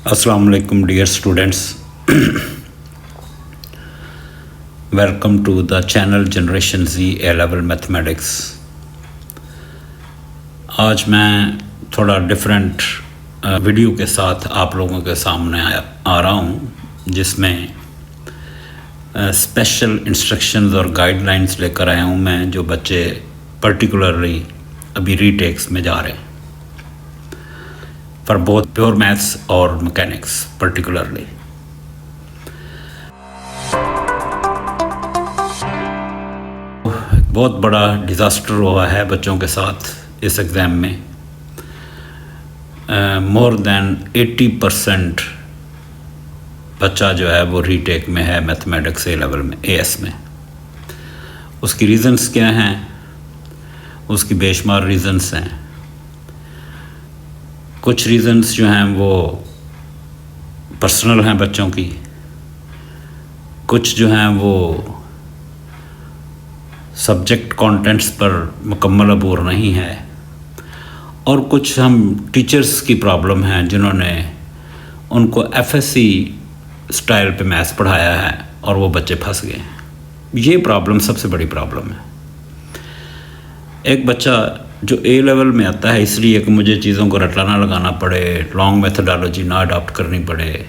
Assalamu alaikum dear students. Welcome to the channel Generation Z A-Level Mathematics. आज मैं थोड़ा different video के साथ आप लोगों के सामने आ रहा हूँ, जिसमें स्पेशल इंस्ट्रक्शंस और गाइडलाइंस लेकर आया हूँ मैं, जो बच्चे पर्टिकुलरली अभी रीटेक्स में जा रहे हैं फॉर बोथ प्योर मैथ्स और मैकेनिक्स पर्टिकुलरली। बहुत बड़ा डिज़ास्टर हुआ है बच्चों के साथ इस एग्ज़ाम में। मोर देन 80% बच्चा जो है वो रीटेक में है मैथमेटिक्स ए लेवल में, एएस में। उसकी रीज़न्स क्या हैं? उसकी बेशुमार रीज़न्स हैं। कुछ रीज़न्स जो हैं वो पर्सनल हैं बच्चों की, कुछ जो हैं वो सब्जेक्ट कंटेंट्स पर मुकम्मल अबूर नहीं है, और कुछ हम टीचर्स की प्रॉब्लम है जिन्होंने उनको एफएससी स्टाइल पे मैथ्स पढ़ाया है और वो बच्चे फंस गए। ये प्रॉब्लम सबसे बड़ी प्रॉब्लम है। एक बच्चा जो ए लेवल में आता है इसलिए कि मुझे चीज़ों को रटाना लगाना पड़े, लॉन्ग मेथडोलॉजी ना अडॉप्ट करनी पड़े,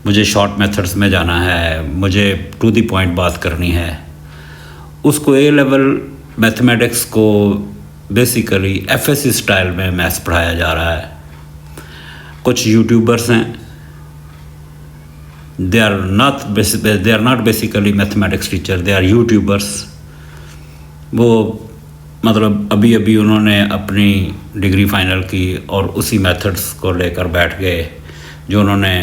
मुझे शॉर्ट मेथड्स में जाना है, मुझे टू द पॉइंट बात करनी है, उसको ए लेवल मैथमेटिक्स को बेसिकली एफएससी स्टाइल में मैथ्स पढ़ाया जा रहा है। कुछ यूट्यूबर्स हैं, they are not basically mathematics teacher, they are YouTubers. वो मतलब अभी उन्होंने अपनी डिग्री फाइनल की और उसी मेथड्स को लेकर बैठ गए जो उन्होंने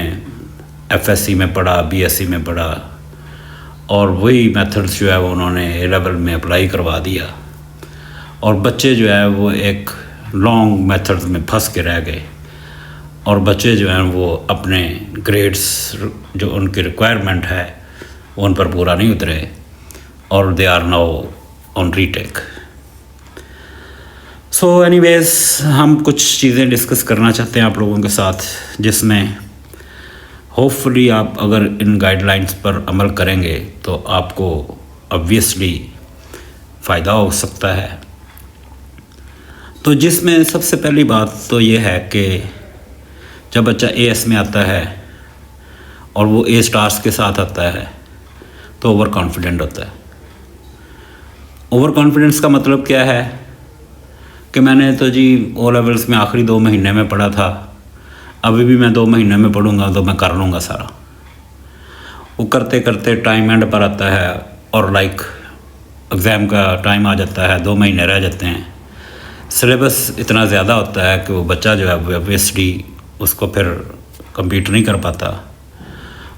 एफएससी में पढ़ा, बीएससी में पढ़ा, और वही मेथड्स जो है वो उन्होंने ए लेवल में अप्लाई करवा दिया, और बच्चे जो है वो एक लॉन्ग मेथड्स में फंस के रह गए, और बच्चे जो हैं वो अपने ग्रेड्स जो उनकी रिक्वायरमेंट है वो उन पर पूरा नहीं उतरे, और they are now on retake. So anyways, हम कुछ चीज़ें डिस्कस करना चाहते हैं आप लोगों के साथ, जिसमें होपफुली आप अगर इन गाइडलाइंस पर अमल करेंगे तो आपको ऑब्वियसली फ़ायदा हो सकता है। तो जिसमें सबसे पहली बात तो ये है कि जब बच्चा एएस में आता है और वो ए स्टार्स के साथ आता है तो ओवर कॉन्फिडेंट होता है। ओवर कॉन्फिडेंस का मतलब क्या है कि मैंने तो जी ओ लेवल्स में आखिरी 2 महीने में पढ़ा था, अभी भी मैं 2 महीने में पढ़ूंगा तो मैं कर लूँगा सारा। वो करते करते टाइम एंड पर आता है और एग्ज़ाम का टाइम आ जाता है, 2 महीने रह जाते हैं, सिलेबस इतना ज़्यादा होता है कि वो बच्चा जो है वो ऑब्वियसली उसको फिर कंप्लीट नहीं कर पाता,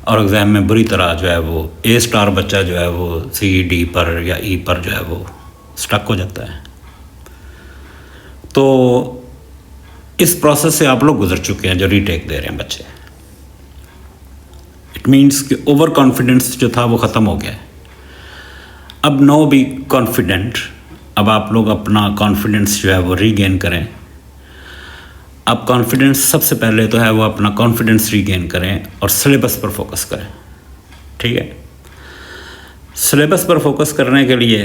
और एग्ज़ाम में बुरी तरह जो है वो ए स्टार बच्चा जो है वो सी डी पर या ई पर जो है वो स्टक हो जाता है। तो इस प्रोसेस से आप लोग गुजर चुके हैं जो रीटेक दे रहे हैं बच्चे। इट मीन्स कि ओवर कॉन्फिडेंस जो था वो ख़त्म हो गया है। अब नो बी कॉन्फिडेंट, अब आप लोग अपना कॉन्फिडेंस जो है वो रीगेन करें। अब कॉन्फिडेंस सबसे पहले तो है वो अपना कॉन्फिडेंस रीगेन करें और सिलेबस पर फोकस करें। ठीक है, सिलेबस पर फोकस करने के लिए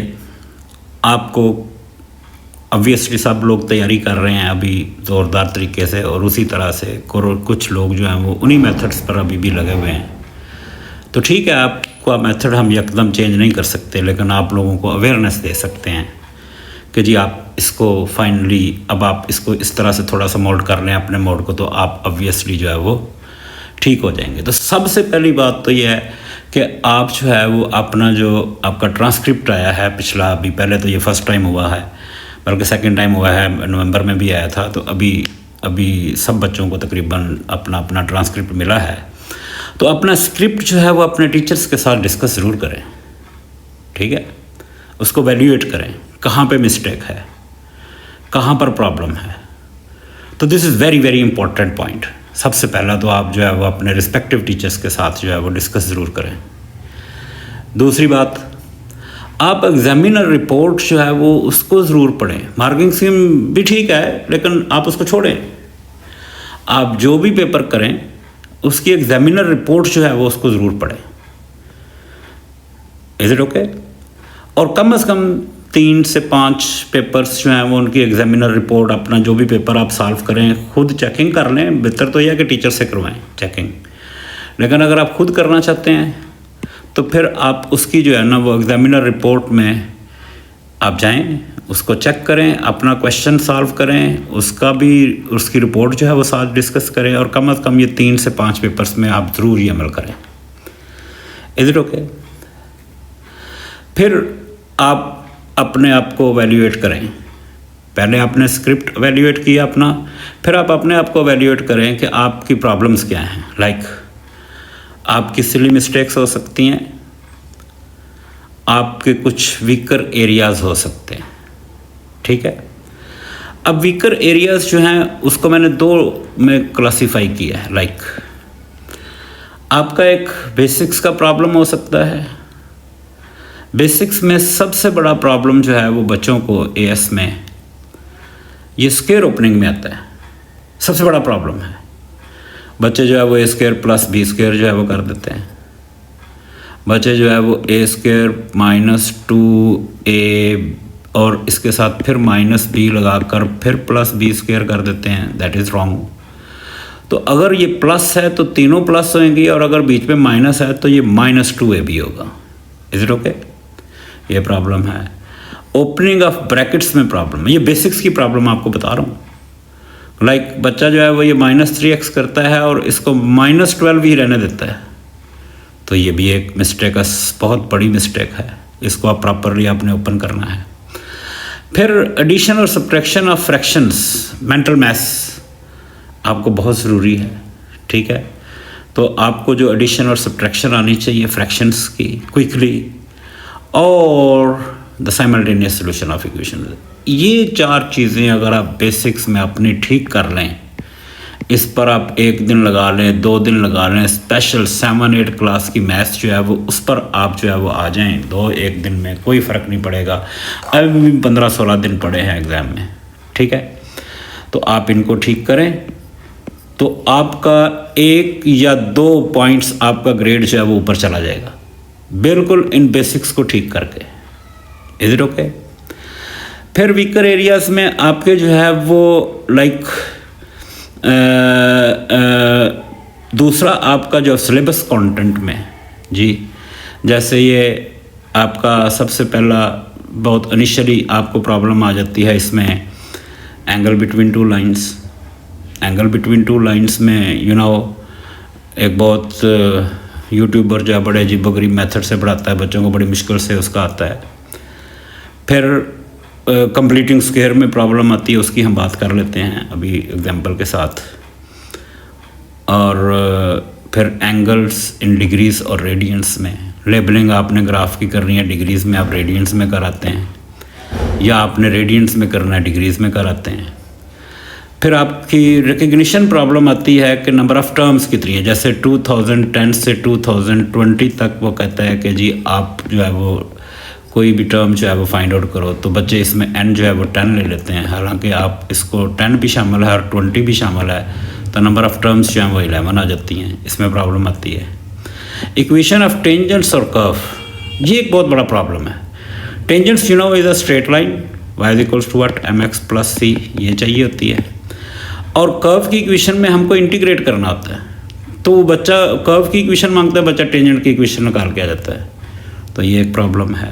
आपको ऑब्वियसली सब लोग तैयारी कर रहे हैं अभी ज़ोरदार तरीके से, और उसी तरह से कुछ लोग जो हैं वो उन्हीं मेथड्स पर अभी भी लगे हुए हैं। तो ठीक है, आपका मेथड हम एकदम चेंज नहीं कर सकते, लेकिन आप लोगों को अवेयरनेस दे सकते हैं कि जी आप इसको फाइनली अब आप इसको इस तरह से थोड़ा सा मोल्ड कर लें अपने मोड को, तो आप ऑब्वियसली जो है वो ठीक हो जाएंगे। तो सबसे पहली बात तो ये है कि आप जो है वो अपना जो आपका ट्रांसक्रिप्ट आया है पिछला, अभी पहले तो ये फर्स्ट टाइम हुआ है, बल्कि सेकंड टाइम हुआ है, नवंबर में भी आया था, तो अभी सब बच्चों को तकरीबन अपना ट्रांसक्रिप्ट मिला है। तो अपना स्क्रिप्ट जो है वो अपने टीचर्स के साथ डिस्कस ज़रूर करें। ठीक है, उसको वैल्यूएट करें, कहाँ पे मिस्टेक है, कहाँ पर प्रॉब्लम है। तो this is very very important point. सबसे पहला तो आप जो है वो अपने रिस्पेक्टिव टीचर्स के साथ जो है वो डिस्कस ज़रूर करें। दूसरी बात, आप एग्जामिनर रिपोर्ट जो है वो उसको ज़रूर पढ़ें। मार्किंग स्कीम भी ठीक है, लेकिन आप उसको छोड़ें। आप जो भी पेपर करें उसकी एग्जामिनर रिपोर्ट जो है वो उसको ज़रूर पढ़े। Is it okay? और कम से कम 3 से 5 पेपर्स जो हैं वो उनकी एग्जामिनर रिपोर्ट, अपना जो भी पेपर आप सॉल्व करें खुद चेकिंग कर लें। बेहतर तो यह है कि टीचर से करवाएं चेकिंग, लेकिन अगर आप खुद करना चाहते हैं तो फिर आप उसकी जो है ना वो एग्जामिनर रिपोर्ट में आप जाएं, उसको चेक करें, अपना क्वेश्चन सॉल्व करें, उसका भी उसकी रिपोर्ट जो है वो साथ डिस्कस करें, और कम से कम ये 3 से 5 पेपर्स में आप ज़रूर ये अमल करें। Is it okay? फिर आप अपने आप को वैल्यूएट करें। पहले आपने स्क्रिप्ट वैल्यूएट किया अपना, फिर आप अपने आप को वैल्यूएट करें कि आपकी प्रॉब्लम्स क्या हैं। लाइक आपकी सिली मिस्टेक्स हो सकती हैं, आपके कुछ वीकर एरियाज़ हो सकते हैं, ठीक है। अब वीकर एरियाज़ जो हैं उसको मैंने 2 में क्लासीफाई किया है। लाइक आपका एक बेसिक्स का प्रॉब्लम हो सकता है। बेसिक्स में सबसे बड़ा प्रॉब्लम जो है वो बच्चों को एएस में ये स्क्वायर ओपनिंग में आता है, सबसे बड़ा प्रॉब्लम है। बच्चे जो है वो a² + b² जो है वो कर देते हैं। बच्चे जो है वो a² - 2a और इसके साथ फिर -b लगाकर फिर +b² कर देते हैं। That is wrong. तो अगर ये प्लस है तो तीनों प्लस होंगी, और अगर बीच में माइनस है तो ये -2ab होगा। Is it okay? ये प्रॉब्लम है। ओपनिंग ऑफ ब्रैकेट्स में प्रॉब्लम है। ये बेसिक्स की प्रॉब्लम आपको बता रहा हूँ। लाइक बच्चा जो है वो ये -3x करता है और इसको -12 ही रहने देता है, तो ये भी एक मिस्टेक है, बहुत बड़ी मिस्टेक है। इसको आप प्रॉपरली आपने ओपन करना है। फिर एडिशन और subtraction of fractions, mental maths आपको बहुत ज़रूरी है, ठीक है। तो आपको जो एडिशन और सब्ट्रैक्शन आनी चाहिए फ्रैक्शंस की क्विकली, और the simultaneous solution of equation, ये 4 चीज़ें अगर आप बेसिक्स में अपनी ठीक कर लें, इस पर आप 1 दिन लगा लें, 2 दिन लगा लें, स्पेशल 7-8 क्लास की मैथ्स जो है वो उस पर आप जो है वो आ जाएं 2-1 दिन में, कोई फ़र्क नहीं पड़ेगा। अभी भी 15-16 दिन पड़े हैं एग्ज़ाम में, ठीक है। तो आप इनको ठीक करें तो आपका 1 या 2 पॉइंट्स आपका ग्रेड जो है वो ऊपर चला जाएगा, बिल्कुल इन बेसिक्स को ठीक करके। Is it okay? फिर वीकर एरियाज़ में आपके जो है वो लाइक दूसरा आपका जो सिलेबस कंटेंट में जी, जैसे ये आपका सबसे पहला बहुत इनिशियली आपको प्रॉब्लम आ जाती है इसमें angle between 2 lines. Angle between 2 lines में एक बहुत यूट्यूबर जो है बड़े अजीबोगरीब मेथड से पढ़ाता है बच्चों को, बड़ी मुश्किल से उसका आता है। फिर कंप्लीटिंग स्क्वायर में प्रॉब्लम आती है, उसकी हम बात कर लेते हैं अभी एग्जांपल के साथ। और फिर एंगल्स इन डिग्रीज़ और रेडियंस में लेबलिंग आपने ग्राफ की करनी है, डिग्रीज़ में आप रेडियंस में कराते हैं, या आपने रेडियंस में करना है डिग्रीज़ में कराते हैं। फिर आपकी रिकग्निशन प्रॉब्लम आती है कि नंबर ऑफ़ टर्म्स कितनी है। जैसे 2010 से 2020 तक वो कहता है कि जी आप जो है वो कोई भी टर्म जो है वो फाइंड आउट करो, तो बच्चे इसमें n जो है वो 10 ले लेते हैं, हालांकि आप इसको 10 भी शामिल है और 20 भी शामिल है, तो नंबर ऑफ़ टर्म्स जो है वो 11 आ जाती हैं। इसमें प्रॉब्लम आती है। इक्वेशन ऑफ टेंजेंट्स और कर्व, ये एक बहुत बड़ा प्रॉब्लम है। Tangents is a straight line, y = what mx + c, ये चाहिए होती है। और कर्व की इक्वेशन में हमको इंटीग्रेट करना होता है, तो वो बच्चा कर्व की इक्वेशन मांगता है, बच्चा टेंजेंट की इक्वेशन निकाल के आ जाता है, तो ये एक प्रॉब्लम है।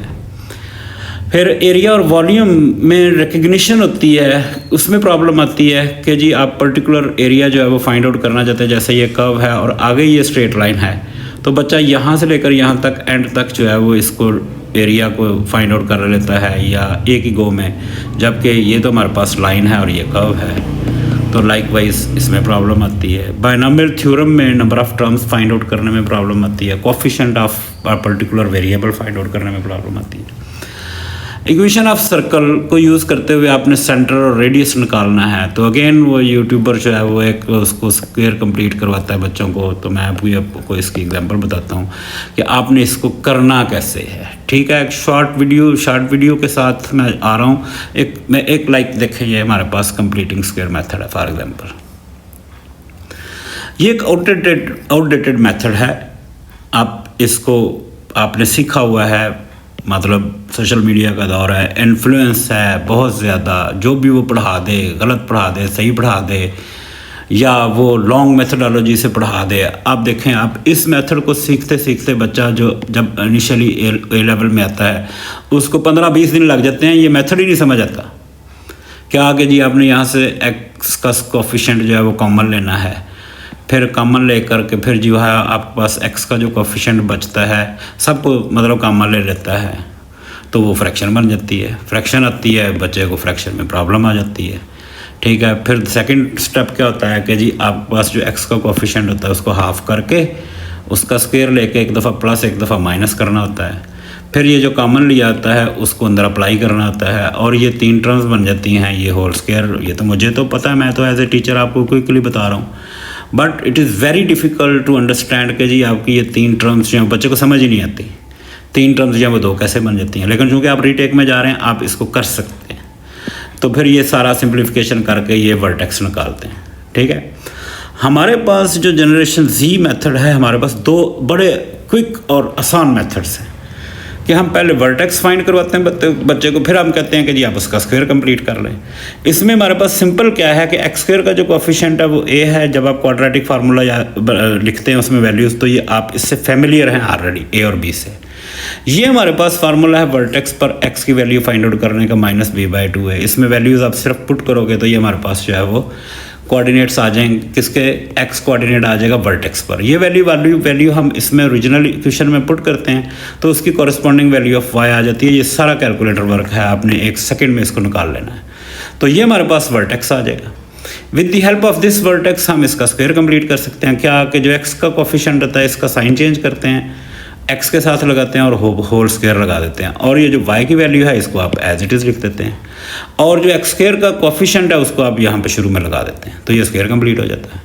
फिर एरिया और वॉल्यूम में रिकग्निशन होती है, उसमें प्रॉब्लम आती है कि जी आप पर्टिकुलर एरिया जो है वो फाइंड आउट करना चाहते हैं। जैसे ये कर्व है और आगे ये स्ट्रेट लाइन है, तो बच्चा यहाँ से लेकर यहाँ तक एंड तक जो है वो इसको एरिया को फाइंड आउट कर लेता है या एक ही गो में, जबकि ये तो हमारे पास लाइन है और ये कर्व है, तो लाइकवाइज इसमें प्रॉब्लम आती है। बायनॉमियल थ्योरम में number of terms find out करने में प्रॉब्लम आती है। Coefficient of particular variable find out करने में प्रॉब्लम आती है। इक्वेशन ऑफ सर्कल को यूज़ करते हुए आपने सेंटर और रेडियस निकालना है, तो अगेन वो यूट्यूबर जो है वो एक उसको स्क्वायर कंप्लीट करवाता है बच्चों को। तो मैं आपको इसकी एग्जांपल बताता हूँ कि आपने इसको करना कैसे है, ठीक है। एक शॉर्ट वीडियो के साथ मैं आ रहा हूँ। एक लाइक देखें, ये हमारे पास कंप्लीटिंग स्क्वायर मेथड है फॉर एग्जांपल। ये एक आउटडेटेड मेथड है। आप इसको आपने सीखा हुआ है, मतलब सोशल मीडिया का दौर है, इन्फ्लुएंस है बहुत ज़्यादा, जो भी वो पढ़ा दे, गलत पढ़ा दे, सही पढ़ा दे, या वो लॉन्ग मेथडोलॉजी से पढ़ा दे। आप देखें, आप इस मेथड को सीखते सीखते बच्चा जो जब इनिशियली ए लेवल में आता है उसको 15-20 दिन लग जाते हैं, ये मेथड ही नहीं समझ आता। क्या आगे जी आपने यहाँ से एक्स का कोफिशिएंट जो है वो कॉमन लेना है, फिर कॉमन ले करके फिर जो है आपके पास एक्स का जो कोफिशिएंट बचता है सबको मतलब कॉमन ले लेता है, तो वो फ्रैक्शन बन जाती है। फ्रैक्शन आती है, बच्चे को फ्रैक्शन में प्रॉब्लम आ जाती है। ठीक है, फिर सेकंड स्टेप क्या होता है कि जी आपके पास जो एक्स का कोफिशिएंट होता है उसको हाफ करके उसका स्क्वायर लेके एक दफ़ा प्लस एक दफ़ा माइनस करना होता है। फिर ये जो कॉमन लिया आता है उसको अंदर अप्लाई करना होता है, और ये 3 टर्म्स बन जाती हैं, ये होल स्क्वायर। ये तो मुझे तो पता है, मैं तो एज ए टीचर आपको क्विकली बता रहा हूँ, but it is very difficult to understand कि जी आपकी ये 3 टर्म्स जो बच्चे को समझ ही नहीं आती। 3 टर्म्स जो वो 2 कैसे बन जाती हैं, लेकिन चूँकि आप रीटेक में जा रहे हैं आप इसको कर सकते हैं। तो फिर ये सारा सिंप्लीफिकेशन करके ये वर्टेक्स निकालते हैं। ठीक है, हमारे पास जो जनरेशन Z मेथड है, हमारे पास 2 बड़े क्विक और आसान मेथड्स हैं कि हम पहले वर्टेक्स फाइंड करवाते हैं बच्चे को, फिर हम कहते हैं कि जी आप उसका स्क्वायर कंप्लीट कर लें। इसमें हमारे पास सिंपल क्या है कि एक्स स्क्वायर का जो कोफिशिएंट है वो a है। जब आप क्वाड्रेटिक फार्मूला लिखते हैं उसमें वैल्यूज़, तो ये आप इससे फेमिलियर हैं ऑलरेडी a और b से। ये हमारे पास फार्मूला है वर्टेक्स पर x की वैल्यू फाइंड आउट करने का -b/2 है। इसमें वैल्यूज़ आप सिर्फ पुट करोगे तो ये हमारे पास जो है वो कोऑर्डिनेट्स आ जाएंगे, किसके x कोऑर्डिनेट आ जाएगा वर्टेक्स पर। ये वैल्यू हम इसमें ओरिजिनल इक्वेशन में पुट करते हैं तो उसकी कॉरस्पॉन्डिंग वैल्यू ऑफ y आ जाती है। ये सारा कैलकुलेटर वर्क है, आपने 1 सेकंड में इसको निकाल लेना है। तो ये हमारे पास वर्टेक्स आ जाएगा। With the help of this vertex हम इसका स्क्वायर कंप्लीट कर सकते हैं। क्या कि जो x का कोफिशिएंट होता है इसका साइन चेंज करते हैं, x के साथ लगाते हैं और होल स्क्वायर लगा देते हैं, और ये जो y की वैल्यू है इसको आप एज इट इज़ लिख देते हैं, और जो x स्क्वायर का कोफिशिएंट है उसको आप यहाँ पे शुरू में लगा देते हैं, तो ये स्क्वायर कंप्लीट हो जाता है।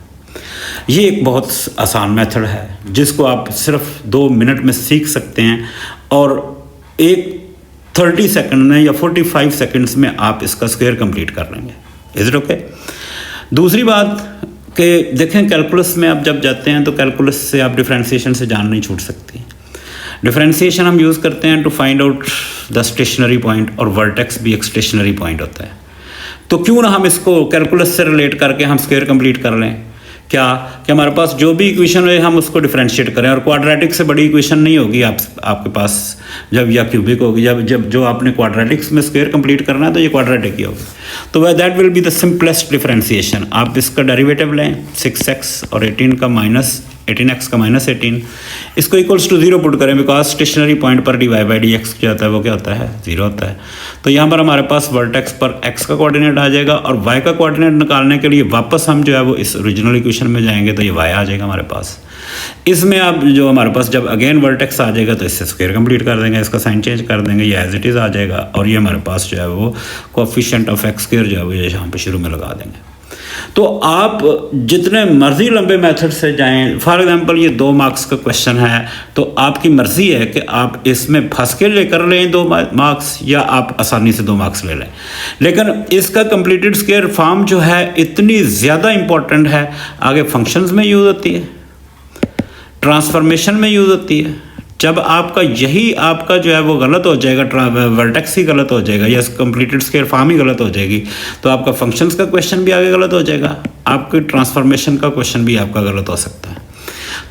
ये एक बहुत आसान मेथड है जिसको आप सिर्फ 2 मिनट में सीख सकते हैं, और 30 सेकंड में या 45 सेकंड्स में आप इसका स्क्वायर कंप्लीट कर लेंगे। Is it okay? दूसरी बात कि देखें, कैलकुलस में आप जब जाते हैं तो कैलकुलस से आप डिफरेंशिएशन से जान नहीं छूट सकती। डिफरेंशिएशन हम यूज़ करते हैं to find out the stationary point, और वर्टेक्स भी एक स्टेशनरी पॉइंट होता है। तो क्यों ना हम इसको कैलकुलस से रिलेट करके हम स्क्वायर कंप्लीट कर लें। क्या कि हमारे पास जो भी इक्वेशन है हम उसको डिफरेंशिएट करें, और क्वाड्रेटिक से बड़ी इक्वेशन नहीं होगी आपके पास जब, या क्यूबिक होगी। जब जो आपने क्वाड्रेटिक्स में स्क्वायर कंप्लीट करना है तो ये क्वाड्रेटिक ही होगी। तो वह that will be the simplest differentiation. आप इसका डेरिवेटिव लें 6x और 18x का -18, इसको इक्वल्स टू 0 पुट करें, बिकॉज स्टेशनरी पॉइंट पर dy/dx जो होता है वो क्या होता है, 0 होता है। तो यहाँ पर हमारे पास वर्टेक्स पर x का कोऑर्डिनेट आ जाएगा, और y का कोऑर्डिनेट निकालने के लिए वापस हम जो है वो इस ओरिजिनल इक्वेशन में जाएंगे, तो ये y आ जाएगा हमारे पास। इसमें आप जो हमारे पास जब अगेन वर्टेक्स आ जाएगा तो इससे स्क्वायर कंप्लीट कर देंगे, इसका साइन चेंज कर देंगे, ये एज इट इज़ आ जाएगा, और ये हमारे पास जो है वो कोफिशिएंट ऑफ x स्क्वायर जो है वो यहाँ पे शुरू में लगा देंगे। तो आप जितने मर्जी लंबे मेथड से जाएं, फॉर एग्जांपल ये 2 मार्क्स का क्वेश्चन है तो आपकी मर्जी है कि आप इसमें फंस के लेकर लें 2 मार्क्स, या आप आसानी से 2 मार्क्स ले लें। लेकिन इसका कंप्लीटेड स्क्वायर फॉर्म जो है इतनी ज़्यादा इंपॉर्टेंट है, आगे फंक्शंस में यूज़ होती है, ट्रांसफॉर्मेशन में यूज़ होती है। जब आपका यही आपका जो है वो गलत हो जाएगा, वर्टेक्स ही गलत हो जाएगा या कंप्लीटेड स्क्वायर फॉर्म ही गलत हो जाएगी, तो आपका फंक्शंस का क्वेश्चन भी आगे गलत हो जाएगा, आपके ट्रांसफॉर्मेशन का क्वेश्चन भी आपका गलत हो सकता है।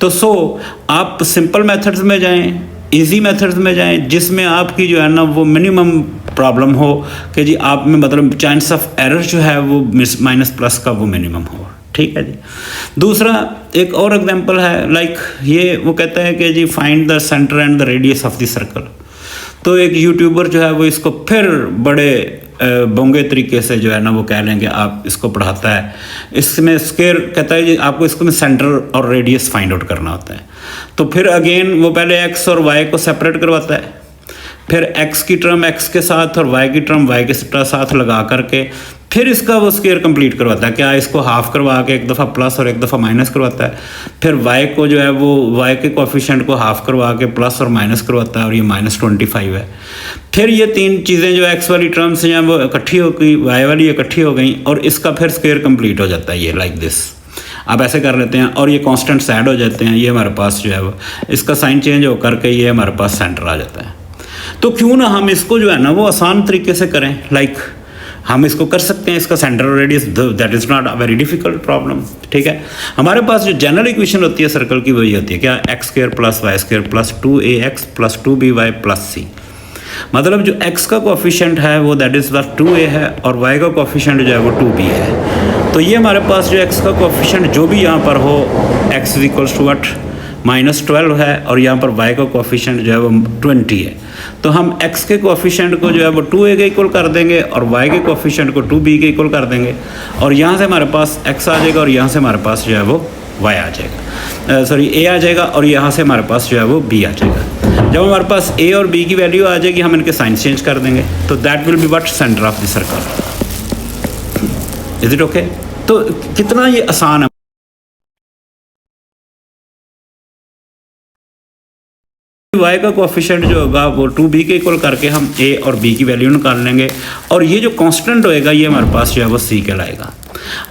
तो आप सिंपल मेथड्स में जाएं, इजी मेथड्स में जाएं, जिसमें आपकी जो है ना वो मिनिमम प्रॉब्लम हो कि जी आप में मतलब चांस ऑफ एरर जो है वो -+ का वो मिनिमम हो। ठीक है जी। दूसरा एक और एग्जांपल है, लाइक ये वो कहता है कि जी find the centre and the radius of the circle. तो एक यूट्यूबर जो है वो इसको फिर बड़े बोंगे तरीके से जो है ना वो कह लेंगे आप इसको पढ़ाता है, इसमें स्क्वायर कहता है जी आपको इसको में सेंटर और रेडियस फाइंड आउट करना होता है। तो फिर अगेन वो पहले x और y को सेपरेट करवाता है, फिर x की टर्म x के साथ और y की टर्म y के साथ लगा करके फिर इसका वो स्क्वायर कंप्लीट करवाता है। क्या इसको हाफ करवा के एक दफ़ा प्लस और एक दफ़ा माइनस करवाता है, फिर y को जो है वो y के कोफिशिएंट को हाफ करवा के प्लस और माइनस करवाता है, और ये -25 है। फिर ये 3 चीज़ें जो x वाली टर्म्स हैं वो इकट्ठी हो गई, y वाली इकट्ठी हो गई, और इसका फिर स्क्वायर कंप्लीट हो जाता है ये लाइक दिस। आप ऐसे कर लेते हैं और ये कांस्टेंट्स ऐड हो जाते हैं, ये हमारे पास जो है वो इसका साइन चेंज हो करके ये हमारे पास सेंटर आ जाता है। तो क्यों ना हम इसको जो है ना वो आसान तरीके से करें, लाइक हम इसको कर सकते हैं, इसका सेंटर और radius, that is not a very difficult problem. ठीक है, हमारे पास जो जनरल इक्वेशन होती है सर्कल की वही होती है क्या, x square plus y square plus 2ax plus 2by plus c। मतलब जो x का कोफिशिएंट है वो दैट इज़ 2a है और y का कोफिशिएंट जो है वो 2b है। तो ये हमारे पास जो x का कोफिशिएंट जो भी यहाँ पर हो, x is equals to what -12 है और यहाँ पर y का कोफिशिएंट जो है वो 20 है। तो हम x के कोफिशिएंट को जो है वो 2a के इक्वल कर देंगे और y के कोफिशिएंट को 2b के इक्वल कर देंगे और यहाँ से हमारे पास x आ जाएगा और यहाँ से हमारे पास जो है वो y आ जाएगा, सॉरी a आ जाएगा और यहाँ से हमारे पास जो है वो b आ जाएगा। जब हमारे पास a और b की वैल्यू आ जाएगी हम इनके साइन चेंज कर देंगे, तो that will be what, centre of the circle. Is it okay? तो कितना ये आसान है। y का कोफिशिएंट जो होगा वो 2b के इक्वल करके हम a और b की वैल्यू निकाल लेंगे और ये जो कांस्टेंट होएगा ये हमारे पास जो है वो c कहलाएगा।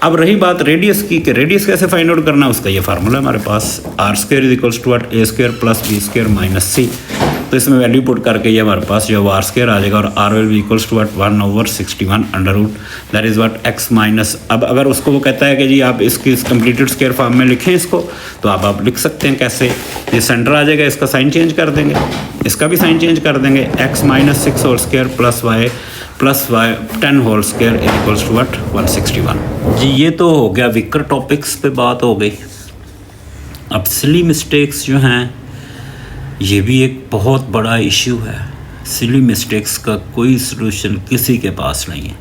अब रही बात रेडियस की, कि रेडियस कैसे फाइंड आउट करना है, उसका ये फार्मूला है हमारे पास, r square is equals to a square plus b square minus c। तो इसमें वैल्यू पुट करके ये हमारे पास जो है वो r स्क्वायर आ जाएगा और r will be equals to 1/61 under root that is what x minus. अब अगर उसको वो कहता है कि जी आप इसकी कंप्लीटेड स्क्वायर फॉर्म में लिखें इसको, तो आप लिख सकते हैं कैसे, ये सेंटर आ जाएगा, इसका साइन चेंज कर देंगे, इसका भी साइन चेंज कर देंगे, x माइनस 6 होल स्क्वायर प्लस y 10 whole square equals to 161। जी ये तो हो गया वीकर टॉपिक्स पे बात हो गई। अब सिली मिस्टेक्स जो हैं ये भी एक बहुत बड़ा इश्यू है। सिली मिस्टेक्स का कोई सलूशन किसी के पास नहीं है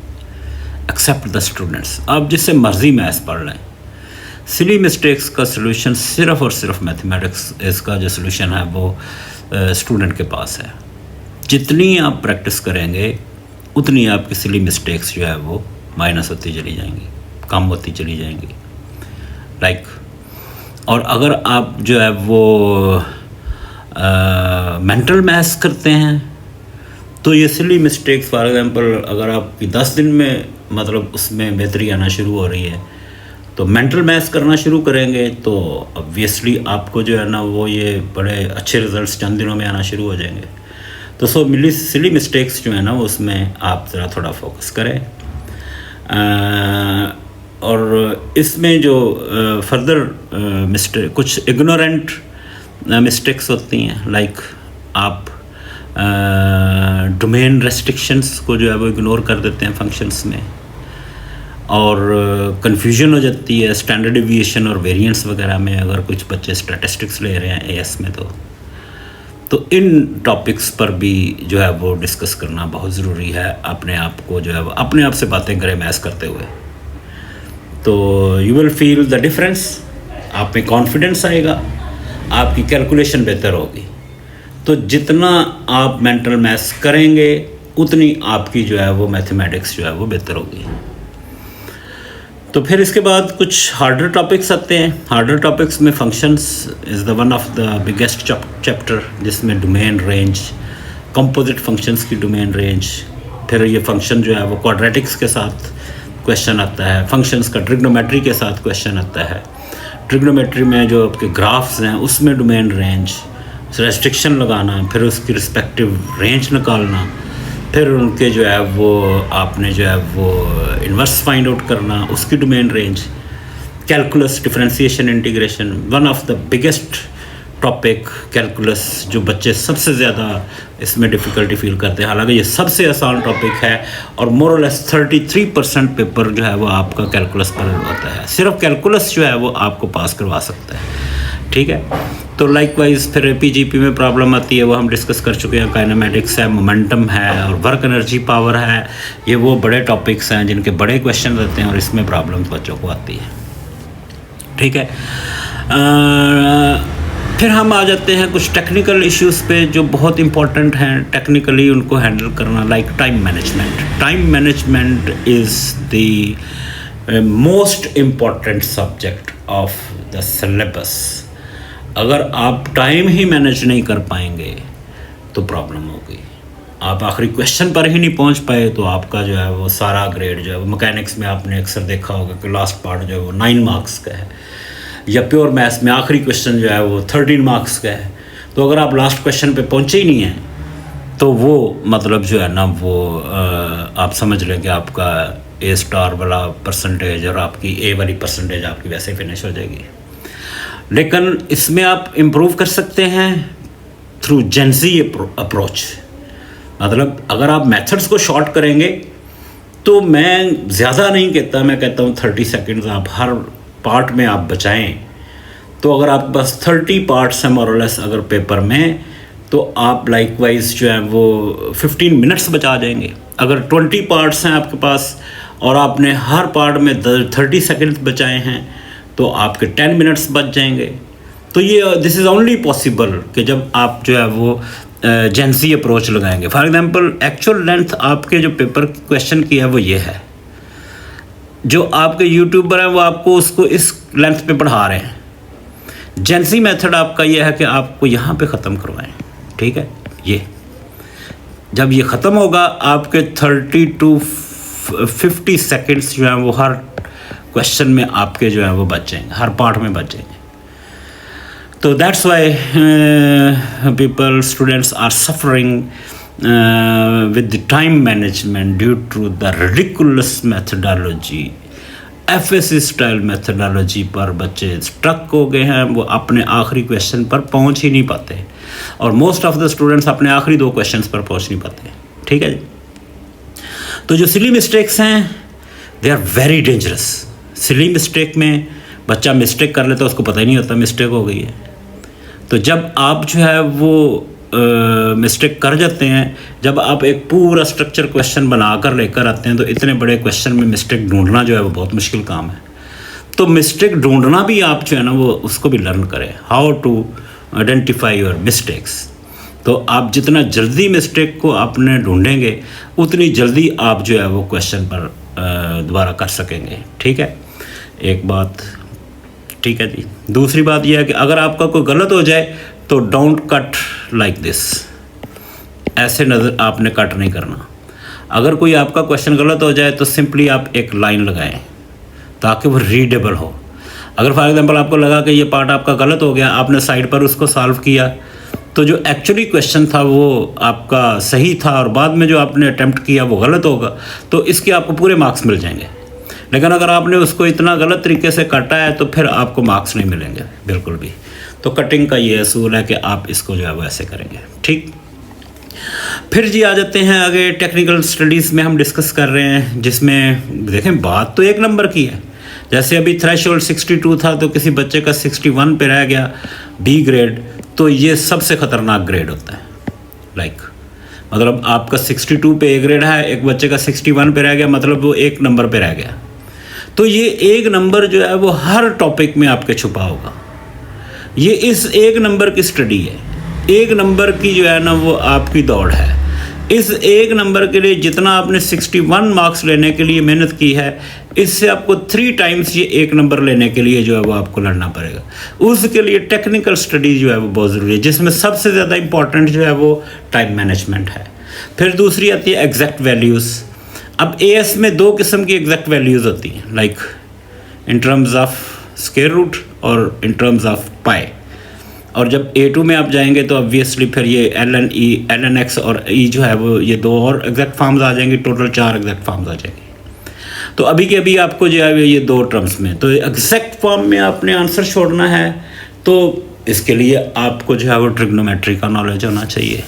एक्सेप्ट द स्टूडेंट्स। आप जिससे मर्जी मैथ्स पढ़ लें, सिली मिस्टेक्स का सलूशन सिर्फ़ और सिर्फ मैथमेटिक्स, इसका जो सलूशन है वो स्टूडेंट के पास है। जितनी आप प्रैक्टिस करेंगे उतनी आपकी सिली मिस्टेक्स जो है वो माइनस होती चली जाएंगी, कम होती चली जाएंगी, लाइक और अगर आप जो है वो मेंटल मैथ्स करते हैं तो ये सिली मिस्टेक्स फॉर एग्जांपल अगर आपकी 10 दिन में मतलब उसमें बेहतरी आना शुरू हो रही है तो मेंटल मैथ्स करना शुरू करेंगे तो ऑब्वियसली आपको जो है ना वो ये बड़े अच्छे रिजल्ट्स चंद दिनों में आना शुरू हो जाएंगे। तो सिली मिस्टेक्स जो है ना उसमें आप ज़रा थोड़ा फोकस करें और इसमें जो फर्दर कुछ इग्नोरेंट मिस्टेक्स होती हैं, लाइक आप डोमेन रेस्ट्रिक्शंस को जो है वो इग्नोर कर देते हैं फंक्शंस में और कन्फ्यूजन हो जाती है स्टैंडर्ड डिविएशन और वेरिएंस वगैरह में अगर कुछ बच्चे स्टैटिस्टिक्स ले रहे हैं एएस में। तो इन टॉपिक्स पर भी जो है वो डिस्कस करना बहुत ज़रूरी है। अपने आप को जो है वो अपने आप से बातें करें मैथ्स करते हुए, तो you will feel the difference, आप में कॉन्फिडेंस आएगा, आपकी कैलकुलेशन बेहतर होगी। तो जितना आप मेंटल मैथ्स करेंगे उतनी आपकी जो है वो मैथमेटिक्स जो है वो बेहतर होगी। तो फिर इसके बाद कुछ हार्डर टॉपिक्स आते हैं। हार्डर टॉपिक्स में functions is the one of the biggest chapter, जिसमें डोमेन रेंज, कंपोजिट फंक्शंस की डोमेन रेंज, फिर ये फंक्शन जो है वो क्वाड्रेटिक्स के साथ क्वेश्चन आता है, फंक्शंस का ट्रिग्नोमेट्री के साथ क्वेश्चन आता है, ट्रिग्नोमेट्री में जो आपके ग्राफ्स हैं उसमें डोमेन रेंज, रेस्ट्रिक्शन लगाना, फिर उसकी रिस्पेक्टिव रेंज निकालना, फिर उनके जो है वो आपने जो है वो इन्वर्स फाइंड आउट करना, उसकी domain range, calculus, differentiation, integration, one of the biggest topic calculus, जो बच्चे सबसे ज़्यादा इसमें डिफ़िकल्टी फील करते हैं। हालांकि ये सबसे आसान टॉपिक है और मोर और लेस 33% पेपर जो है वो आपका कैलकुलस पर होता है। सिर्फ कैलकुलस जो है वो आपको पास करवा सकता है, ठीक है। तो लाइकवाइज फिर पीजीपी में प्रॉब्लम आती है, वो हम डिस्कस कर चुके हैं। काइनेमेटिक्स है, मोमेंटम है और वर्क एनर्जी पावर है। ये वो बड़े टॉपिक्स हैं जिनके बड़े क्वेश्चन रहते हैं और इसमें प्रॉब्लम बच्चों को आती है, ठीक है। फिर हम आ जाते हैं कुछ टेक्निकल इश्यूज़ पे जो बहुत इंपॉर्टेंट हैं टेक्निकली उनको हैंडल करना, like time management. Time management is the most important subject of the syllabus. अगर आप टाइम ही मैनेज नहीं कर पाएंगे तो प्रॉब्लम होगी। आप आखिरी क्वेश्चन पर ही नहीं पहुंच पाए तो आपका जो है वो सारा ग्रेड जो है वो, मैकेनिक्स में आपने अक्सर देखा होगा कि लास्ट पार्ट जो है वो 9 मार्क्स का है, या प्योर मैथ्स में आखिरी क्वेश्चन जो है वो 13 मार्क्स का है। तो अगर आप लास्ट क्वेश्चन पे पहुंचे ही नहीं हैं तो वो मतलब जो है ना वो आप समझ लें कि आपका ए स्टार वाला परसेंटेज और आपकी ए वाली परसेंटेज आपकी वैसे फिनिश हो जाएगी। लेकिन इसमें आप इम्प्रूव कर सकते हैं थ्रू जेंजी अप्रोच। मतलब अगर आप मेथड्स को शॉर्ट करेंगे तो मैं ज़्यादा नहीं कहता, मैं कहता हूँ 30 सेकेंड्स आप हर पार्ट में आप बचाएं। तो अगर आपके पास 30 पार्ट्स हैं मोरलेस अगर पेपर में, तो आप लाइकवाइज जो है वो 15 मिनट्स बचा जाएंगे। अगर 20 पार्ट्स हैं आपके पास और आपने हर पार्ट में 30 सेकेंड्स बचाए हैं तो आपके 10 मिनट्स बच जाएंगे। तो ये दिस इज़ ओनली पॉसिबल कि जब आप जो है वो जेंसी अप्रोच लगाएंगे। फॉर एग्जांपल एक्चुअल लेंथ आपके जो पेपर क्वेश्चन की है वो ये है, जो आपके यूट्यूबर हैं वो आपको उसको इस लेंथ पे पढ़ा रहे हैं। जेंसी मेथड आपका ये है कि आपको यहाँ पे ख़त्म करवाएं, ठीक है। ये जब ये ख़त्म होगा आपके 30 to 50 सेकेंड्स जो हैं वो हर क्वेश्चन में आपके जो है वो बच जाएंगे, हर पार्ट में बच जाएंगे। तो that's why people students are suffering with the time management due to the ridiculous methodology, FSC style methodology पर बच्चे स्ट्रक हो गए हैं। वो अपने आखिरी क्वेश्चन पर पहुंच ही नहीं पाते और मोस्ट ऑफ द स्टूडेंट्स अपने आखिरी 2 क्वेश्चंस पर पहुंच नहीं पाते, ठीक है जी। तो जो सिली मिस्टेक्स हैं they are very dangerous. Silly mistake में बच्चा मिस्टेक कर लेता है, उसको पता ही नहीं होता मिस्टेक हो गई है। तो जब आप जो है वो मिस्टेक कर जाते हैं, जब आप एक पूरा स्ट्रक्चर क्वेश्चन बना कर लेकर आते हैं तो इतने बड़े क्वेश्चन में मिस्टेक ढूंढना जो है वो बहुत मुश्किल काम है। तो मिस्टेक ढूंढना भी आप जो है ना वो उसको भी लर्न करें, how to identify your mistakes. तो आप जितना जल्दी मिस्टेक को आपने ढूंढेंगे उतनी जल्दी आप जो है वो क्वेश्चन पर दोबारा कर सकेंगे, ठीक है। एक बात, ठीक है जी। दूसरी बात यह है कि अगर आपका कोई गलत हो जाए तो डोंट कट लाइक दिस, ऐसे नज़र आपने कट नहीं करना। अगर कोई आपका क्वेश्चन गलत हो जाए तो सिंपली आप एक लाइन लगाएं ताकि वो रीडेबल हो। अगर फॉर एग्जांपल आपको लगा कि ये पार्ट आपका गलत हो गया, आपने साइड पर उसको सॉल्व किया, तो जो एक्चुअली क्वेश्चन था वो आपका सही था और बाद में जो आपने अटेम्प्ट किया वो गलत होगा, तो इसके आपको पूरे मार्क्स मिल जाएंगे। लेकिन अगर आपने उसको इतना गलत तरीके से काटा है तो फिर आपको मार्क्स नहीं मिलेंगे बिल्कुल भी। तो कटिंग का ये असूल है कि आप इसको जो है वो ऐसे करेंगे, ठीक। फिर जी आ जाते हैं आगे टेक्निकल स्टडीज़ में हम डिस्कस कर रहे हैं, जिसमें देखें बात तो 1 नंबर की है। जैसे अभी थ्रेशोल्ड 62 था तो किसी बच्चे का 61 पे रह गया बी ग्रेड, तो ये सबसे ख़तरनाक ग्रेड होता है। मतलब आपका 62 पे ए ग्रेड है, एक बच्चे का 61 पे रह गया, मतलब वो 1 नंबर पे रह गया। तो ये 1 नंबर जो है वो हर टॉपिक में आपके छुपा होगा। ये इस 1 नंबर की स्टडी है, 1 नंबर की जो है ना वो आपकी दौड़ है। इस 1 नंबर के लिए जितना आपने 61 मार्क्स लेने के लिए मेहनत की है, इससे आपको 3 टाइम्स ये 1 नंबर लेने के लिए जो है वो आपको लड़ना पड़ेगा। उसके लिए टेक्निकल स्टडी जो है वो बहुत ज़रूरी है, जिसमें सबसे ज़्यादा इम्पॉर्टेंट जो है वो टाइम मैनेजमेंट है। फिर दूसरी आती है एग्जैक्ट वैल्यूज़। अब एएस में 2 किस्म की एग्जैक्ट वैल्यूज़ होती हैं, like in terms of square root और इन टर्म्स ऑफ पाई। और जब A2 में आप जाएंगे तो ऑब्वियसली फिर ये ln x और e जो है वो ये 2 और एग्जैक्ट फॉर्म्स आ जाएंगे, टोटल 4 एग्जैक्ट फॉर्म्स आ जाएंगे। तो अभी के अभी आपको जो है ये 2 टर्म्स में, तो एग्जैक्ट फॉर्म में आपने आंसर छोड़ना है, तो इसके लिए आपको जो है वो ट्रिग्नोमेट्री का नॉलेज होना चाहिए।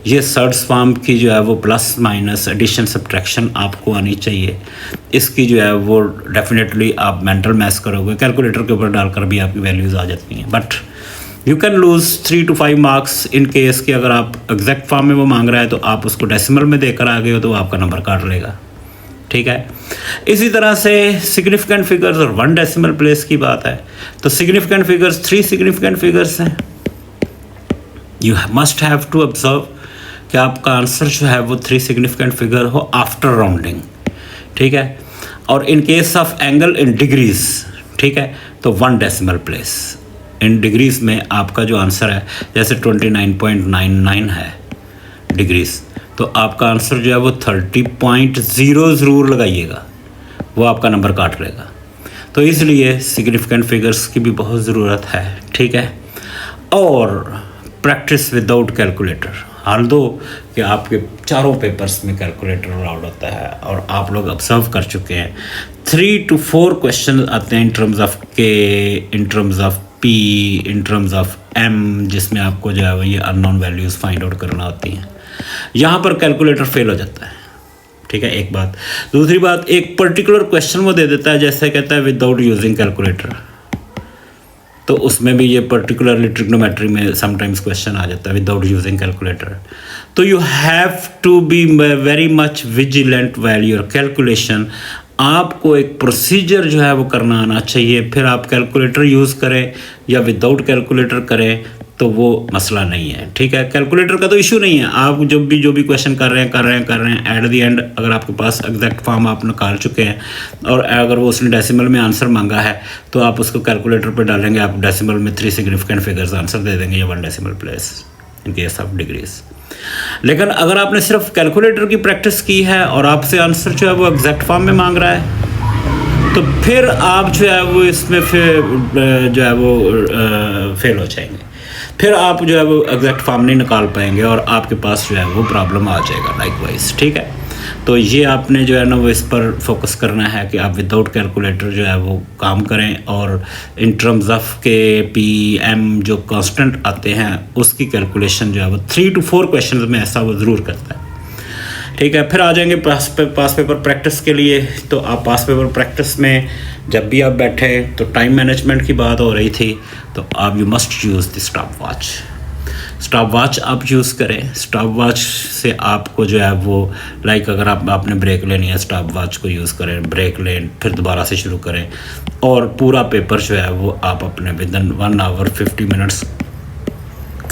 ये सर्ड्स फॉर्म की जो है वो प्लस माइनस एडिशन सब्ट्रैक्शन आपको आनी चाहिए। इसकी जो है वो डेफिनेटली आप मेंटल मैथ्स करोगे, कैलकुलेटर के ऊपर डालकर भी आपकी वैल्यूज़ आ जाती हैं। But you can lose 3 to 5 marks in case कि अगर आप एग्जैक्ट फॉर्म में वो मांग रहा है तो आप उसको डेसिमल में देकर आ गए हो तो आपका नंबर काट लेगा, ठीक है। इसी तरह से सिग्निफिकेंट फिगर्स और 1 डेसिमल प्लेस की बात है, तो सिग्निफिकेंट फिगर्स 3 सिग्निफिकेंट फिगर्स हैं। You must have to observe कि आपका आंसर जो है वो 3 सिग्निफिकेंट फिगर हो आफ्टर राउंडिंग, ठीक है। और in case of angle in degrees, ठीक है, तो 1 डेसिमल प्लेस इन डिग्रीज में आपका जो आंसर है, जैसे 29.99 है डिग्रीज, तो आपका आंसर जो है वो 30.0 ज़रूर लगाइएगा, वो आपका नंबर काट लेगा। तो इसलिए सिग्निफिकेंट फिगर्स की भी बहुत ज़रूरत है, ठीक है। और प्रैक्टिस विदाउट कैलकुलेटर, हाल दो कि आपके चारों पेपर्स में कैलकुलेटर अलाउड होता है और आप लोग ऑब्जर्व कर चुके हैं 3 to 4 क्वेश्चन आते हैं इन terms of K, in terms of P, in terms of M, जिसमें आपको जो है वो ये अननोन वैल्यूज़ फाइंड आउट करना होती हैं। यहाँ पर कैलकुलेटर फेल हो जाता है, ठीक है, एक बात। दूसरी बात, एक पर्टिकुलर क्वेश्चन वो दे देता है, जैसे कहता है विदाउट यूजिंग कैलकुलेटर, तो उसमें भी ये पर्टिकुलरली ट्रिग्नोमेट्री में समटाइम्स क्वेश्चन आ जाता है विदाउट यूजिंग कैलकुलेटर। तो you have to be very much vigilant while your calculation. आपको एक प्रोसीजर जो है वो करना आना चाहिए, फिर आप कैलकुलेटर यूज़ करें या विदाउट कैलकुलेटर करें तो वो मसला नहीं है, ठीक है। कैलकुलेटर का तो इशू नहीं है, आप जो भी क्वेश्चन कर रहे हैं एट द एंड अगर आपके पास एग्जैक्ट फॉर्म आप निकाल चुके हैं और अगर वो उसने डेसिमल में आंसर मांगा है तो आप उसको कैलकुलेटर पे डालेंगे, आप डेसिमल में 3 सिग्निफिकेंट फिगर्स आंसर दे देंगे या 1 decimal place in case of degrees. लेकिन अगर आपने सिर्फ कैलकुलेटर की प्रैक्टिस की है और आपसे आंसर जो है वो एग्जैक्ट फॉर्म में मांग रहा है तो फिर आप जो है वो इसमें फिर जो है वो फेल हो जाएंगे, फिर आप जो है वो एग्जैक्ट फॉर्म नहीं निकाल पाएंगे और आपके पास जो है वो प्रॉब्लम आ जाएगा लाइकवाइज, ठीक है। तो ये आपने जो है ना वो इस पर फोकस करना है कि आप विदाउट कैलकुलेटर जो है वो काम करें और इन टर्म्स ऑफ के पी एम जो कांस्टेंट आते हैं उसकी कैलकुलेशन जो है वो 3 to 4 क्वेश्चन में ऐसा वो ज़रूर करता है, ठीक है। फिर आ जाएंगे पास पेपर प्रैक्टिस के लिए। तो आप पास पेपर प्रैक्टिस में जब भी आप बैठे तो टाइम मैनेजमेंट की बात हो रही थी, तो आप you must use the stop watch आप यूज़ करें। स्टॉप वॉच से आपको जो है वो लाइक अगर आपने ब्रेक लेनी है स्टॉप वॉच को यूज़ करें, ब्रेक लें फिर दोबारा से शुरू करें और पूरा पेपर जो है वो आप अपने विदिन 1 hour 50 minutes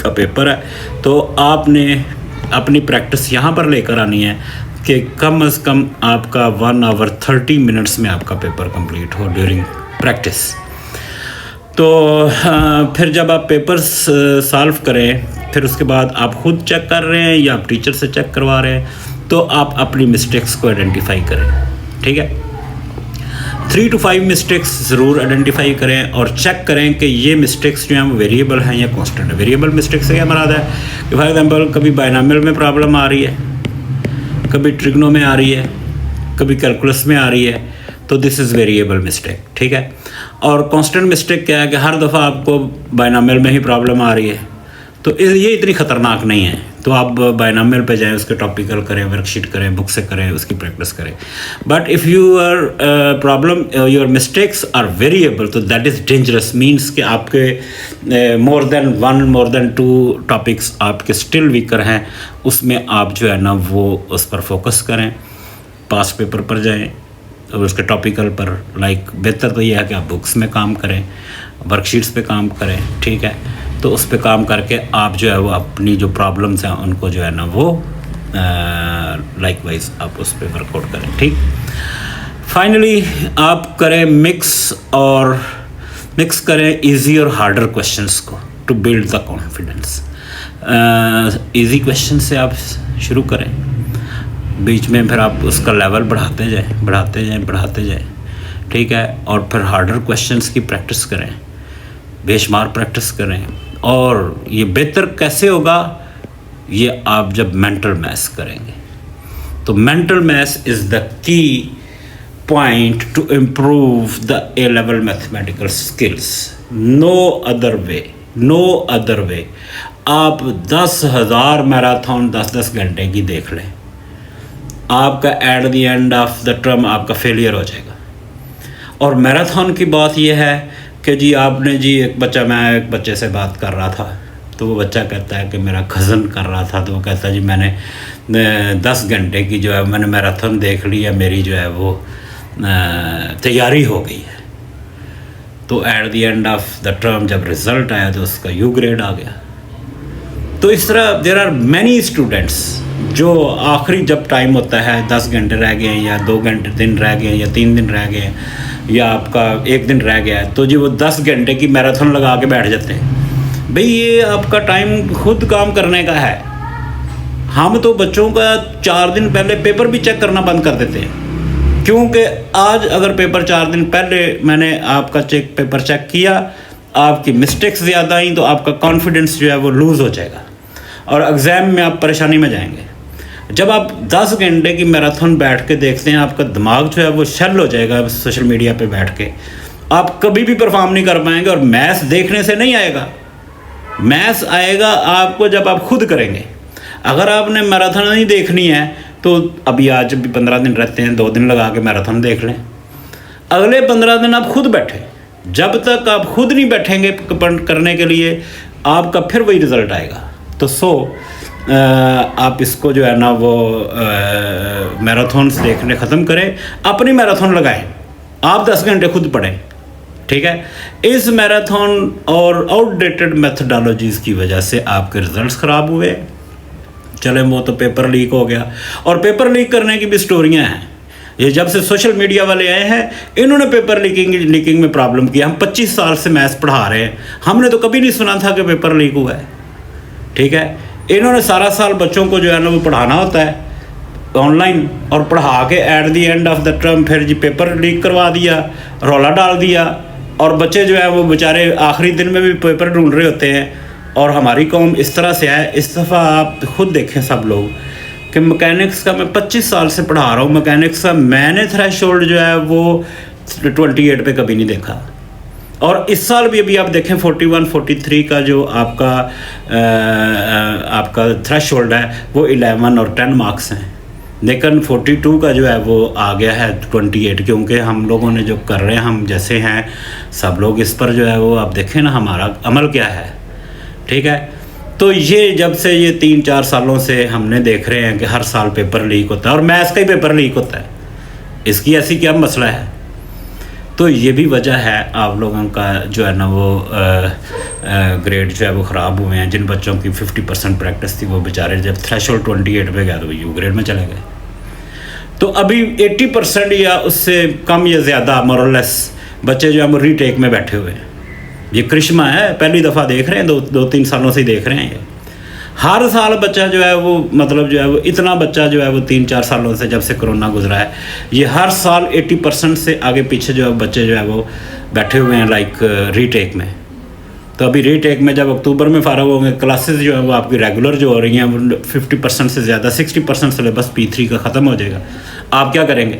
का पेपर है, तो आपने अपनी प्रैक्टिस यहाँ पर लेकर आनी है कि कम से कम आपका 1 hour 30 minutes में आपका पेपर कंप्लीट हो ड्यूरिंग प्रैक्टिस। तो फिर जब आप पेपर्स सॉल्व करें फिर उसके बाद आप खुद चेक कर रहे हैं या आप टीचर से चेक करवा रहे हैं, तो आप अपनी मिस्टेक्स को आइडेंटिफाई करें, ठीक है। 3 to 5 मिस्टेक्स ज़रूर आइडेंटिफाई करें और चेक करें कि ये मिस्टेक्स जो हैं वो वेरिएबल हैं या कांस्टेंट है। वेरिएबल मिस्टेक से क्या मराद है कि फॉर एग्जांपल कभी बाइनोमियल में प्रॉब्लम आ रही है, कभी ट्रिग्नो में आ रही है, कभी कैलकुलस में आ रही है, तो दिस इज़ वेरिएबल मिस्टेक, ठीक है। और कांस्टेंट मिस्टेक क्या है कि हर दफ़ा आपको बाइनोमियल में ही प्रॉब्लम आ रही है, तो ये इतनी ख़तरनाक नहीं है। तो आप बाइनोमियल पे जाएं, उसके टॉपिकल करें, वर्कशीट करें, बुक से करें, उसकी प्रैक्टिस करें। But if your problem your mistakes are variable तो दैट इज़ डेंजरस, मीन्स कि आपके more than 1 more than 2 topics आपके स्टिल वीकर हैं, उसमें आप जो है ना वो उस पर फोकस करें, पास पेपर पर जाएँ और उसके टॉपिकल पर लाइक बेहतर तो यह है कि आप बुक्स में काम करें, वर्कशीट्स पे काम करें, ठीक है। तो उस पे काम करके आप जो है वो अपनी जो प्रॉब्लम्स हैं उनको जो है ना वो लाइकवाइज आप उस पे वर्कआउट करें, ठीक। फाइनली आप करें मिक्स करें इजी और हार्डर क्वेश्चंस को to build the confidence. Easy question से आप शुरू करें, बीच में फिर आप उसका लेवल बढ़ाते जाएं, ठीक है। और फिर हार्डर क्वेश्चंस की प्रैक्टिस करें, बेशुमार प्रैक्टिस करें। और ये बेहतर कैसे होगा, ये आप जब मेंटल मैथ्स करेंगे, तो mental maths is the key point to improve the A level mathematical skills. No other way. आप 10,000 मैराथन 10-10 घंटे की देख लें, आपका at the end of the term आपका फेलियर हो जाएगा। और मैराथन की बात यह है कि जी आपने मैं एक बच्चे से बात कर रहा था, तो वो बच्चा कहता है कि मेरा कज़न कर रहा था, तो वो कहता है जी मैंने 10 घंटे की जो है मैंने मैराथन देख ली है, मेरी जो है वो तैयारी हो गई है। तो eight the end of the term जब रिज़ल्ट आया तो उसका यू ग्रेड आ गया। तो इस तरह देयर आर मैनी स्टूडेंट्स जो आखिरी जब टाइम होता है 10 घंटे रह गए या 2 दिन रह गए या 3 दिन रह गए या आपका 1 दिन रह गया है, तो जी वो 10 घंटे की मैराथन लगा के बैठ जाते हैं। भाई ये आपका टाइम खुद काम करने का है, हम तो बच्चों का 4 दिन पहले पेपर भी चेक करना बंद कर देते हैं, क्योंकि आज अगर पेपर 4 दिन पहले मैंने आपका पेपर चेक किया, आपकी मिस्टेक्स ज़्यादा आई तो आपका कॉन्फिडेंस जो है वो लूज़ हो जाएगा और एग्ज़ाम में आप परेशानी में जाएंगे। जब आप 10 घंटे की मैराथन बैठ के देखते हैं, आपका दिमाग जो है वो शेल हो जाएगा सोशल मीडिया पे बैठ के, आप कभी भी परफॉर्म नहीं कर पाएंगे। और मैथ्स देखने से नहीं आएगा, मैथ्स आएगा आपको जब आप खुद करेंगे। अगर आपने मैराथन नहीं देखनी है तो अभी आज भी 15 दिन रहते हैं, 2 दिन लगा के मैराथन देख लें। अगले 15 दिन आप खुद बैठें, जब तक आप खुद नहीं बैठेंगे करने के लिए, आपका फिर वही रिज़ल्ट आएगा। तो आप इसको जो है ना वो मैराथन्स देखने ख़त्म करें, अपनी मैराथन लगाएं, आप 10 घंटे खुद पढ़ें, ठीक है। इस मैराथन और आउटडेटेड मेथडोलॉजीज़ की वजह से आपके रिजल्ट्स ख़राब हुए। चले वो तो पेपर लीक हो गया, और पेपर लीक करने की भी स्टोरियां हैं। ये जब से सोशल मीडिया वाले आए हैं, इन्होंने पेपर लीकिंग में प्रॉब्लम किया। हम 25 साल से मैथ्स पढ़ा रहे हैं, हमने तो कभी नहीं सुना था कि पेपर लीक हुआ है, ठीक है। इन्होंने सारा साल बच्चों को जो है ना वो पढ़ाना होता है ऑनलाइन, और पढ़ा के eight the end of the term फिर जी पेपर लीक करवा दिया, रौला डाल दिया, और बच्चे जो है वो बेचारे आखिरी दिन में भी पेपर ढूंढ रहे होते हैं। और हमारी कौम इस तरह से है। इस दफ़ा आप खुद देखें सब लोग कि मैकेनिक्स का मैं 25 साल से पढ़ा रहा हूँ, मैकेनिक्स का मैंने थ्रेशोल्ड जो है वो 28 पे कभी नहीं देखा। और इस साल भी अभी आप देखें 41 43 का जो आपका थ्रेशोल्ड है वो 11 और 10 मार्क्स हैं, लेकिन 42 का जो है वो आ गया है 28, क्योंकि हम लोगों ने जो कर रहे हैं, हम जैसे हैं सब लोग, इस पर जो है वो आप देखें ना हमारा अमल क्या है, ठीक है। तो ये जब से ये 3-4 सालों से हमने देख रहे हैं कि हर साल पेपर लीक होता है, और मैथ्स का ही पेपर लीक होता है, इसकी ऐसी क्या मसला है। तो ये भी वजह है आप लोगों का जो है ना वो ग्रेड जो है वो ख़राब हुए हैं। जिन बच्चों की 50% प्रैक्टिस थी वो बेचारे जब थ्रेशोल्ड 28 पे गया तो यू ग्रेड में चले गए। तो अभी 80% या उससे कम या ज़्यादा मोरलेस बच्चे जो है वो रीटेक में बैठे हुए हैं। ये करिश्मा है, पहली दफ़ा देख रहे हैं, 2-3 सालों से ही देख रहे हैं। ये हर साल बच्चा जो है वो मतलब जो है वो इतना बच्चा जो है वो 3-4 सालों से जब से कोरोना गुजरा है, ये हर साल 80% से आगे पीछे जो है बच्चे जो है वो बैठे हुए हैं लाइक रीटेक में। तो अभी रीटेक में जब अक्टूबर में फारग होंगे, क्लासेस जो है वो आपकी रेगुलर जो हो रही हैं वो 50% से ज़्यादा 60% सिलेबस P3 का ख़त्म हो जाएगा। आप क्या करेंगे?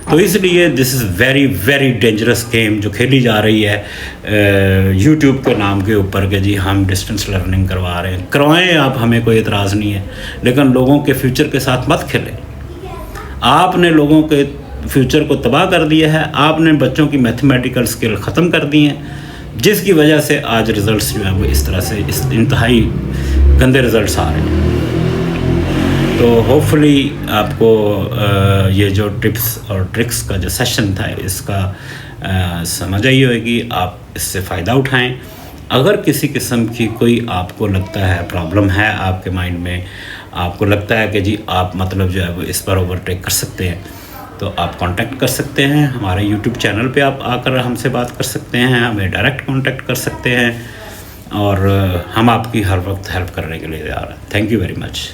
तो इसलिए this is very very dangerous game जो खेली जा रही है यूट्यूब के नाम के ऊपर कि जी हम डिस्टेंस लर्निंग करवा रहे हैं। करवाएं आप, हमें कोई एतराज़ नहीं है, लेकिन लोगों के फ्यूचर के साथ मत खेलें। आपने लोगों के फ्यूचर को तबाह कर दिया है, आपने बच्चों की मैथमेटिकल स्किल ख़त्म कर दी हैं, जिसकी वजह से आज रिज़ल्ट्स जो हैं वो इस तरह से इस इंतहाई गंदे रिज़ल्ट्स आ रहे हैं। तो होपफुली आपको ये जो टिप्स और ट्रिक्स का जो सेशन था इसका समझ आई होगी, आप इससे फ़ायदा उठाएं। अगर किसी किस्म की कोई आपको लगता है प्रॉब्लम है आपके माइंड में, आपको लगता है कि जी आप मतलब जो है वो इस पर ओवरटेक कर सकते हैं, तो आप कांटेक्ट कर सकते हैं हमारे यूट्यूब चैनल पे। आप आकर हमसे बात कर सकते हैं, हमें डायरेक्ट कांटेक्ट कर सकते हैं, और हम आपकी हर वक्त हेल्प करने के लिए तैयार हैं। Thank you very much.